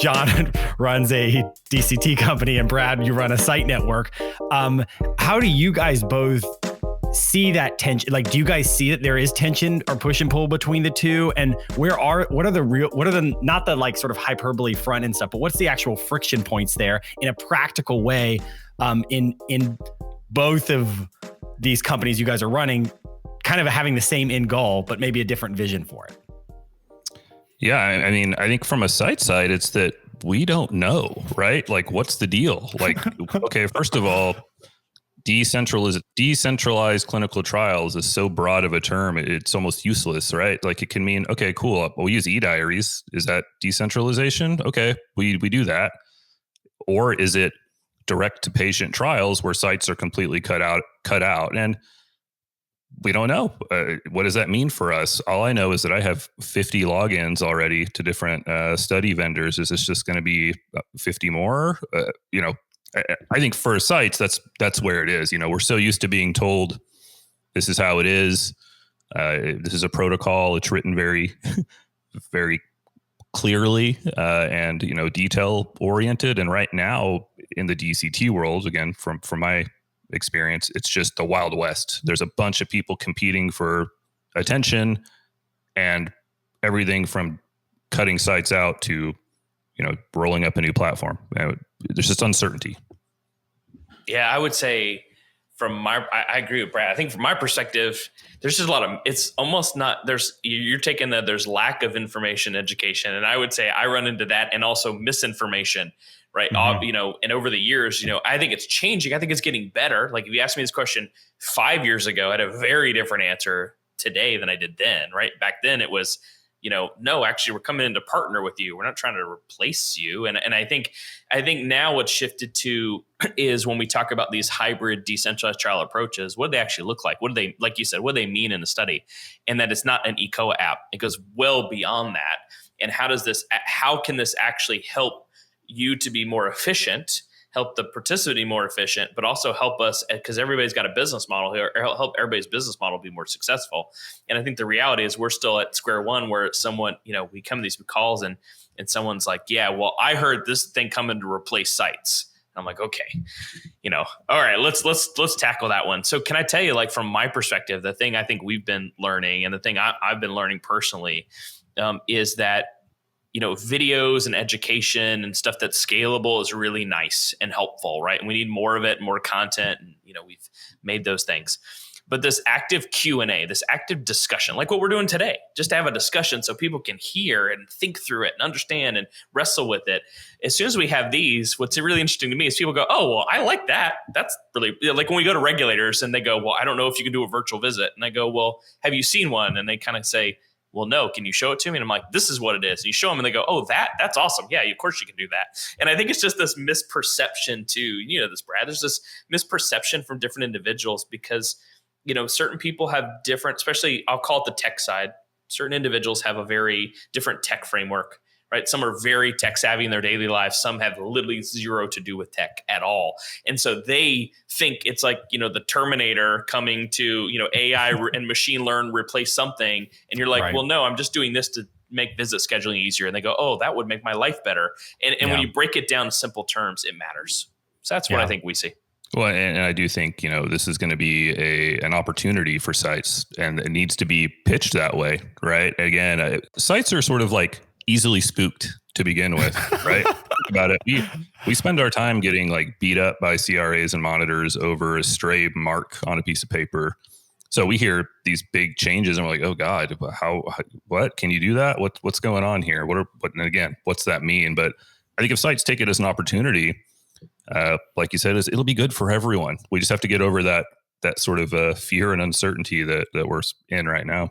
John runs a DCT company and Brad, you run a site network. How do you guys both see that tension? Like, do you guys see that there is tension or push and pull between the two? And what are the not the like sort of hyperbole front end stuff, but what's the actual friction points there in a practical way, in both of these companies you guys are running, kind of having the same end goal, but maybe a different vision for it? Yeah, I mean, I think from a site side, it's that we don't know, right? Like, what's the deal? Like, okay, first of all, decentralized clinical trials is so broad of a term, it's almost useless, right? Like, it can mean, okay, cool, we use e-diaries. Is that decentralization? Okay, we do that. Or is it direct to patient trials where sites are completely cut out? And we don't know. What does that mean for us? All I know is that I have 50 logins already to different study vendors. Is this just going to be 50 more? I think for sites, that's where it is. We're so used to being told this is how it is. This is a protocol. It's written very, very clearly and detail oriented. And right now in the DCT world, again from my experience, it's just the Wild West. There's a bunch of people competing for attention, and everything from cutting sites out to rolling up a new platform. There's just uncertainty. Yeah, I would say I agree with Brad. I think from my perspective, there's just a lot of, it's almost not, you're taking that there's lack of information education. And I would say I run into that, and also misinformation, right? Mm-hmm. And over the years, I think it's changing. I think it's getting better. Like, if you asked me this question 5 years ago, I had a very different answer today than I did then, right? Back then it was, no, actually we're coming in to partner with you. We're not trying to replace you. And I think now what's shifted to is when we talk about these hybrid decentralized trial approaches, what do they actually look like? What do they, like you said, what do they mean in a study? And that it's not an eCOA app. It goes well beyond that. And how can this actually help you to be more efficient, help the participant be more efficient, but also help us, because everybody's got a business model here, help everybody's business model be more successful. And I think the reality is we're still at square one, where someone, we come to these calls and someone's like, yeah, well, I heard this thing coming to replace sites. I'm like, okay, all right, let's tackle that one. So can I tell you, like, from my perspective, the thing I think we've been learning, and the thing I've been learning personally, is that videos and education and stuff that's scalable is really nice and helpful, right? And we need more of it, more content. And, we've made those things. But this active Q&A, this active discussion, like what we're doing today, just to have a discussion so people can hear and think through it and understand and wrestle with it. As soon as we have these, what's really interesting to me is people go, oh, well, I like that. That's really, like when we go to regulators and they go, well, I don't know if you can do a virtual visit. And I go, well, have you seen one? And they kind of say, well, no, can you show it to me? And I'm like, this is what it is. And you show them and they go, oh, that's awesome. Yeah, of course you can do that. And I think it's just this misperception too, this, Brad, there's this misperception from different individuals because, certain people have different, especially I'll call it the tech side. Certain individuals have a very different tech framework, right? Some are very tech savvy in their daily lives. Some have literally zero to do with tech at all. And so they think it's like, the Terminator coming to, AI and machine learn, replace something. And you're like, right. Well, no, I'm just doing this to make visit scheduling easier. And they go, oh, that would make my life better. And when you break it down in simple terms, it matters. So that's what I think we see. Well, and I do think, this is going to be an opportunity for sites, and it needs to be pitched that way, right? Again, sites are sort of like easily spooked to begin with, right? Think about it. We spend our time getting like beat up by CRAs and monitors over a stray mark on a piece of paper. So we hear these big changes and we're like, oh God, what can you do that? What's going on here? And again, what's that mean? But I think if sites take it as an opportunity, like you said, it'll be good for everyone. We just have to get over that sort of fear and uncertainty that we're in right now.